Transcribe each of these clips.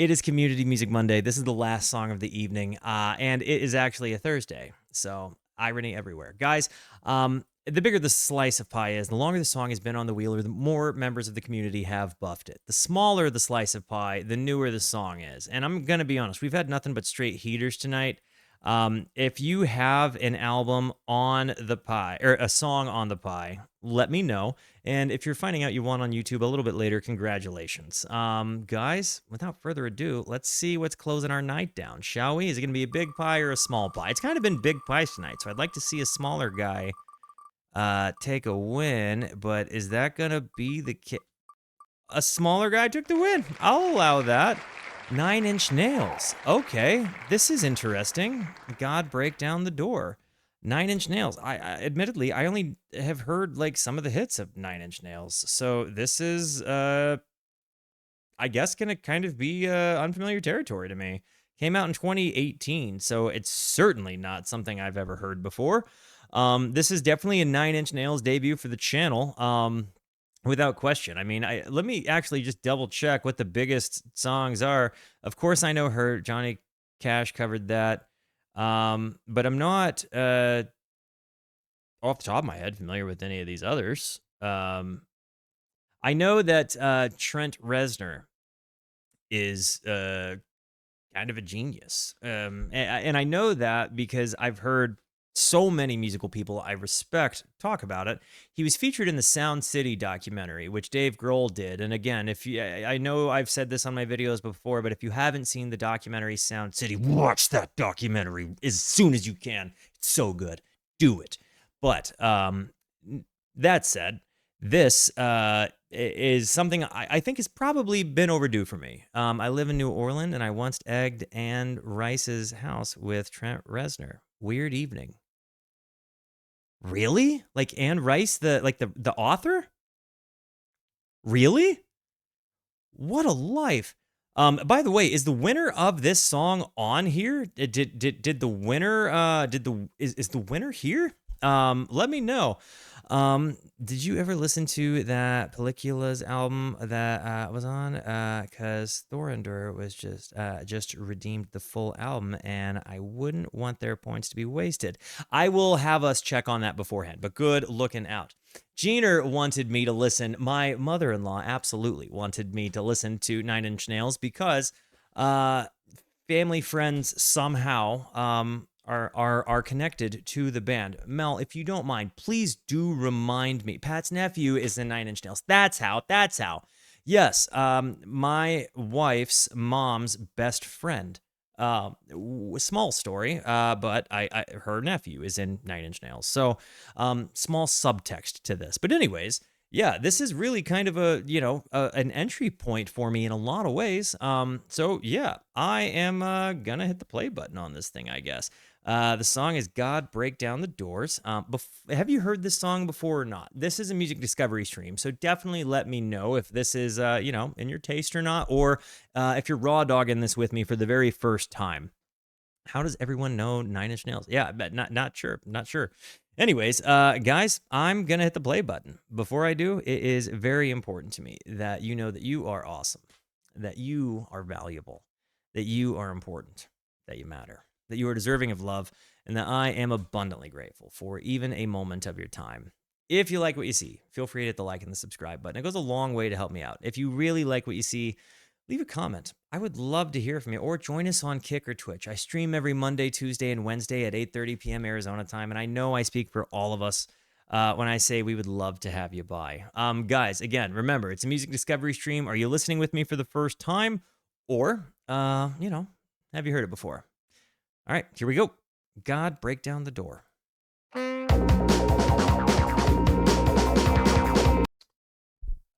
It is Community Music Monday. This is the last song of the evening, and it is actually a Thursday, so irony everywhere. Guys, the bigger the slice of pie is, the longer the song has been on the wheel, or the more members of the community have buffed it. The smaller the slice of pie, the newer the song is. And I'm going to be honest, we've had nothing but straight heaters tonight. If you have an album on the pie, or a song on the pie, let me know. And if you're finding out you won on YouTube a little bit later, congratulations. Guys, without further ado, let's see what's closing our night down, shall we? Is it going to be a big pie or a small pie? It's kind of been big pies tonight, so I'd like to see a smaller guy take a win, but is that going to be the case? A smaller guy took the win. I'll allow that. 9 Inch Nails. Okay, this is interesting. God break down the door. 9 Inch Nails. I admittedly, I only have heard like some of the hits of 9 Inch Nails. So this is, I guess, gonna kind of be unfamiliar territory to me. Came out in 2018, so it's certainly not something I've ever heard before. This is definitely a 9 Inch Nails debut for the channel. Without question. I mean, let me actually just double check what the biggest songs are. Of course, I know Hurt. Johnny Cash covered that. But I'm not, off the top of my head, familiar with any of these others. I know that Trent Reznor is kind of a genius. And I know that because I've heard so many musical people I respect talk about it. He was featured in the Sound City documentary, which Dave Grohl did. And again, if you, I know I've said this on my videos before, but if you haven't seen the documentary Sound City, watch that documentary as soon as you can. It's so good. Do it. But that said, this is something I think has probably been overdue for me. I live in New Orleans, and I once egged Anne Rice's house with Trent Reznor. Weird evening. Really? Like Anne Rice, the author? Really? What a life. By the way, is the winner of this song on here? Did the winner is the winner here? Let me know. Did you ever listen to that Pellicula's album that was on? Because Thorinder was just redeemed the full album, and I wouldn't want their points to be wasted. I will have us check on that beforehand, but good looking out. Jeaner wanted me to listen. My mother-in-law absolutely wanted me to listen to 9 Inch Nails because family friends somehow are connected to the band. Mel, if you don't mind, please do remind me. Pat's nephew is in 9 Inch Nails. That's how. Yes, my wife's mom's best friend. Small story, but her nephew is in 9 Inch Nails. So, small subtext to this. But anyways, yeah, this is really kind of an entry point for me in a lot of ways. So yeah, I am gonna hit the play button on this thing, I guess. The song is God Break Down the Doors. Have you heard this song before or not? This is a music discovery stream, so definitely let me know if this is, in your taste or not, or if you're raw dogging this with me for the very first time. How does everyone know 9 Inch Nails? Yeah, but not sure. Anyways, guys, I'm going to hit the play button. Before I do, it is very important to me that you know that you are awesome, that you are valuable, that you are important, that you matter, that you are deserving of love, and that I am abundantly grateful for even a moment of your time. If you like what you see, feel free to hit the like and the subscribe button. It goes a long way to help me out. If you really like what you see, leave a comment. I would love to hear from you, or join us on Kick or Twitch. I stream every Monday, Tuesday, and Wednesday at 8:30 p.m. Arizona time, and I know I speak for all of us when I say we would love to have you by. Guys, again, remember, it's a music discovery stream. Are you listening with me for the first time, or, have you heard it before? All right, here we go. God Break Down the Door.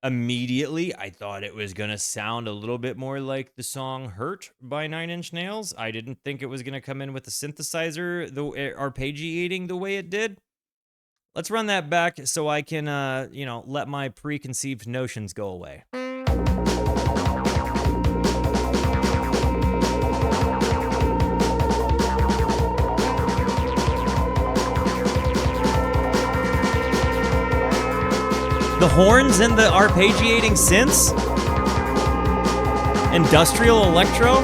Immediately, I thought it was going to sound a little bit more like the song Hurt by 9 Inch Nails. I didn't think it was going to come in with the synthesizer, arpeggiating the way it did. Let's run that back so I can, let my preconceived notions go away. The horns and the arpeggiating synths? Industrial electro?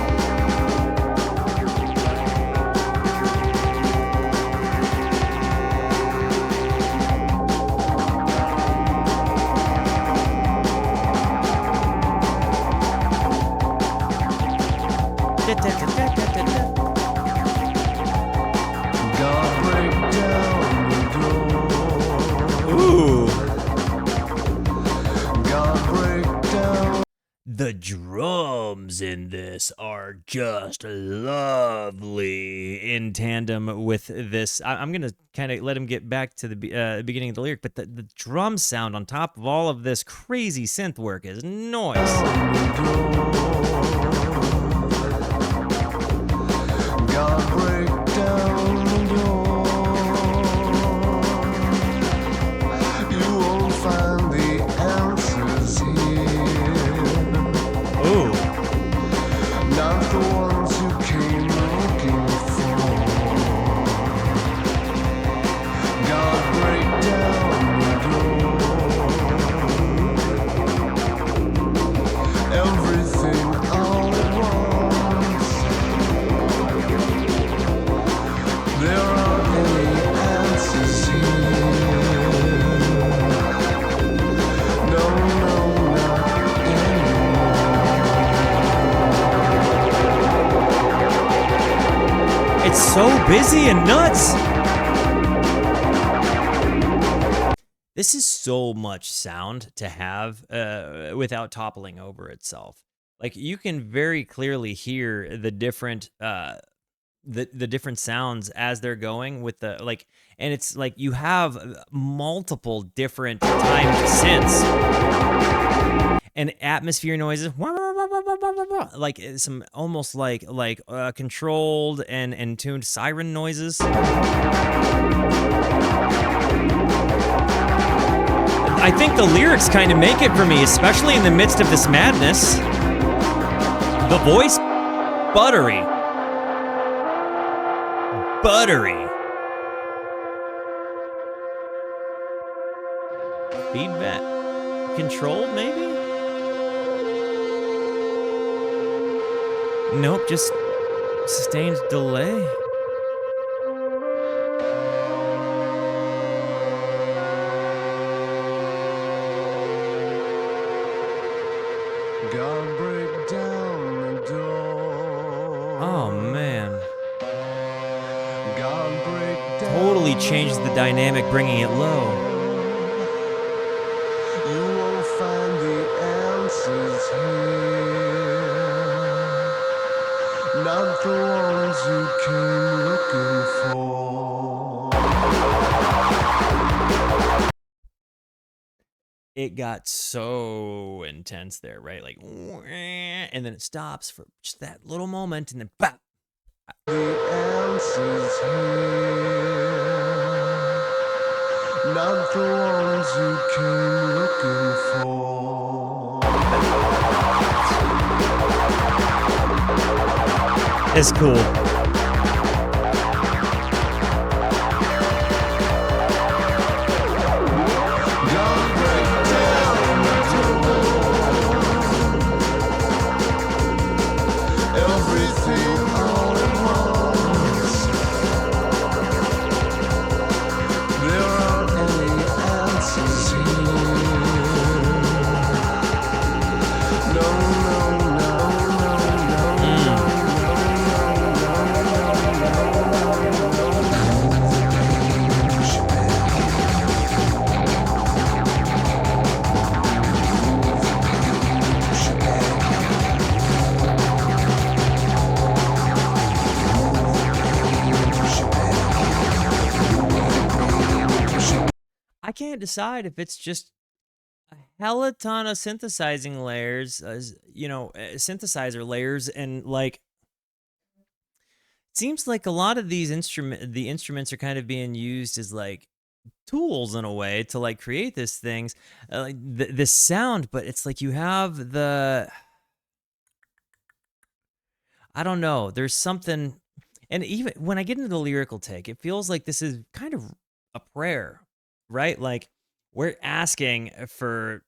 Ooh. The drums in this are just lovely in tandem with this. I'm going to kind of let him get back to the beginning of the lyric, but the drum sound on top of all of this crazy synth work is noise. It's so busy and nuts. This is so much sound to have without toppling over itself. Like, you can very clearly hear the different the different sounds as they're going with the, like, and it's like you have multiple different timed synths and atmosphere noises, like some almost like controlled and tuned siren noises. I think the lyrics kind of make it for me, especially in the midst of this madness. The voice, buttery. Feedback, controlled maybe? Nope, just sustained delay. God break down the door. Oh man. God break down. Totally changes the dynamic, bringing it low. You won't find the answers here. Not the ones you came looking for. It got so intense there, right? Like, and then it stops for just that little moment, and then bap. The answers here. Not the ones you came looking for. It's cool. I can't decide if it's just a hella ton of synthesizing layers, synthesizer layers, and like, it seems like a lot of these instruments are kind of being used as like tools in a way to like create these things, like this sound. But it's like you have I don't know. There's something, and even when I get into the lyrical take, it feels like this is kind of a prayer. Right? Like, we're asking for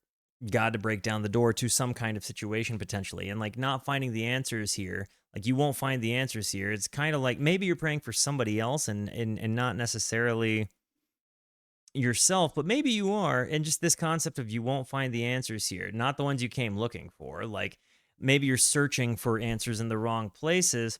God to break down the door to some kind of situation potentially, and like not finding the answers here. Like you won't find the answers here. It's kind of like maybe you're praying for somebody else and not necessarily yourself, but maybe you are. And just this concept of you won't find the answers here, not the ones you came looking for. Like maybe you're searching for answers in the wrong places,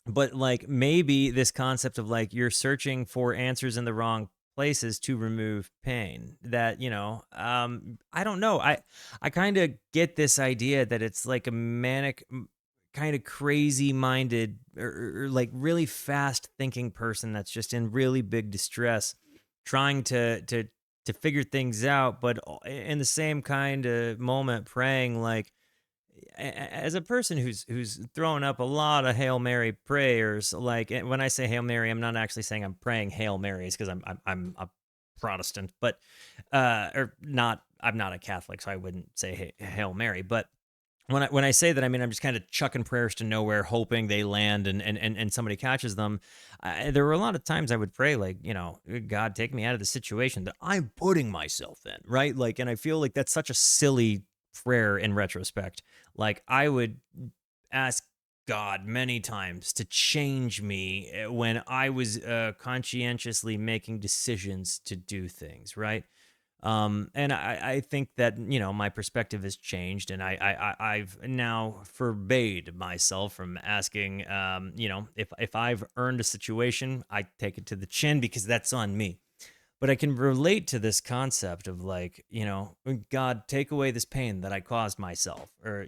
but like maybe this concept of like you're searching for answers in the wrong places to remove pain, that I don't know, I kind of get this idea that it's like a manic kind of crazy minded or like really fast thinking person that's just in really big distress, trying to figure things out, but in the same kind of moment praying like, as a person who's throwing up a lot of Hail Mary prayers, like when I say Hail Mary, I'm not actually saying I'm praying Hail Marys because I'm a Protestant, but or not. I'm not a Catholic, so I wouldn't say Hail Mary. But when I say that, I mean I'm just kind of chucking prayers to nowhere, hoping they land and somebody catches them. There were a lot of times I would pray like, God, take me out of the situation that I'm putting myself in, right? Like, and I feel like that's such a silly prayer in retrospect. Like I would ask God many times to change me when I was conscientiously making decisions to do things, right? And I think that my perspective has changed, and I've now forbade myself from asking, if I've earned a situation, I take it to the chin because that's on me. But I can relate to this concept of like, God, take away this pain that I caused myself, or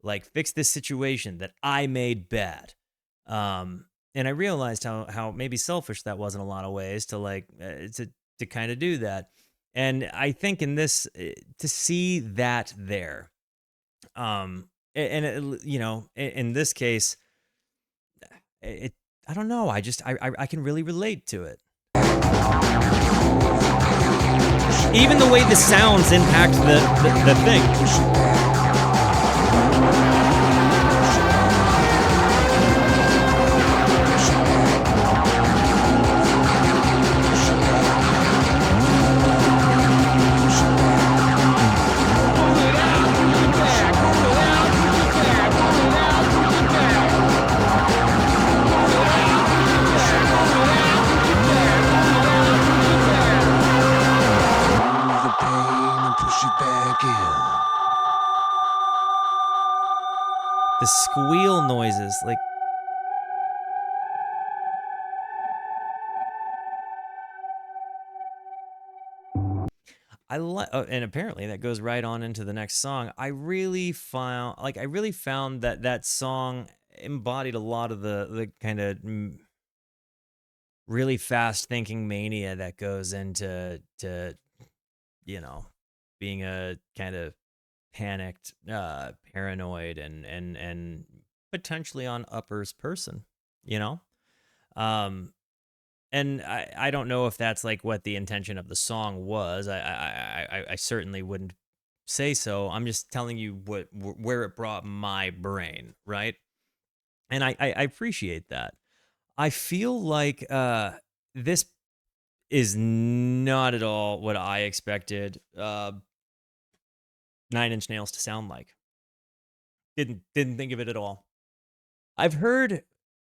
like fix this situation that I made bad. And I realized how maybe selfish that was in a lot of ways to like to kind of do that. And I think in this to see that there, and in this case, it I don't know. I can really relate to it. Even the way the sounds impact the thing. the pain and push it back in. The squeal noises, like and apparently that goes right on into the next song. I really found that song embodied a lot of the kind of really fast thinking mania that goes into you know being a kind of panicked, paranoid, and potentially on uppers person, you know. Um, and I don't know if that's like what the intention of the song was. I certainly wouldn't say so. I'm just telling you where it brought my brain, right? And I appreciate that. I feel like this is not at all what I expected Nine Inch Nails to sound like. Didn't think of it at all. I've heard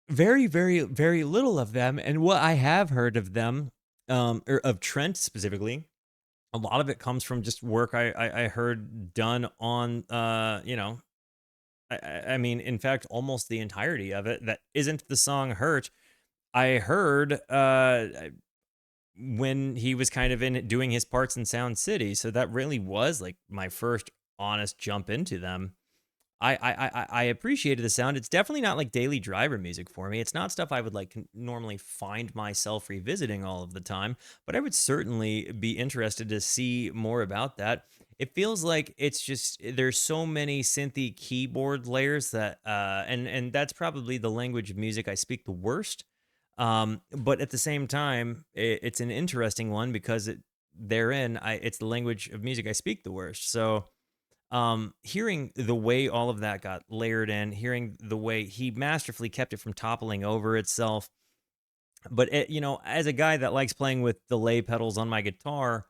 very, very, very little of them, and what I have heard of them, or of Trent specifically, a lot of it comes from just work I heard done on, I mean, in fact, almost the entirety of it that isn't the song "Hurt." I heard when he was kind of in doing his parts in Sound City, so that really was like my first honest jump into them. I appreciated the sound. It's definitely not like daily driver music for me. It's not stuff I would like normally find myself revisiting all of the time, but I would certainly be interested to see more about that. It feels like it's just there's so many synthy keyboard layers that and that's probably the language of music I speak the worst. But at the same time, it's an interesting one because it's the language of music I speak the worst. So hearing the way all of that got layered in, hearing the way he masterfully kept it from toppling over itself. But as a guy that likes playing with delay pedals on my guitar,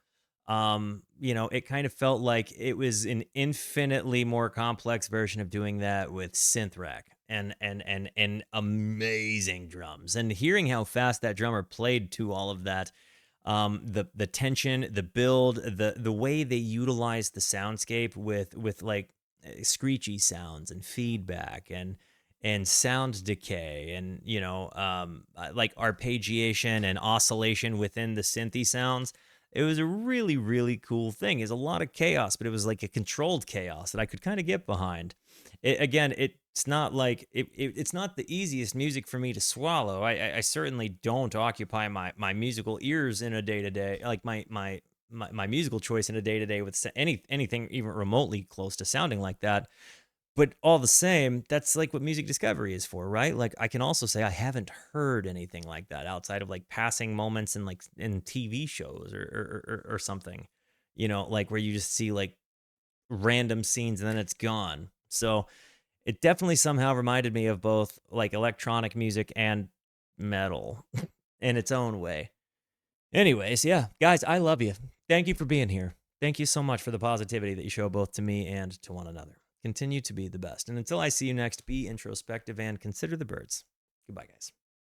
It kind of felt like it was an infinitely more complex version of doing that with synth rack and amazing drums. And hearing how fast that drummer played to all of that, the tension, the build, the way they utilized the soundscape with like screechy sounds and feedback and sound decay and like arpeggiation and oscillation within the synthy sounds. It was a really, really cool thing. It's a lot of chaos, but it was like a controlled chaos that I could kind of get behind. It's not like it's not the easiest music for me to swallow. I certainly don't occupy my musical ears in a day to day, like my musical choice in a day to day with anything even remotely close to sounding like that. But all the same, that's like what music discovery is for, right? Like I can also say I haven't heard anything like that outside of like passing moments in like in TV shows or something, like where you just see like random scenes and then it's gone. So it definitely somehow reminded me of both like electronic music and metal in its own way. Anyways, yeah, guys, I love you. Thank you for being here. Thank you so much for the positivity that you show both to me and to one another. Continue to be the best. And until I see you next, be introspective and consider the birds. Goodbye, guys.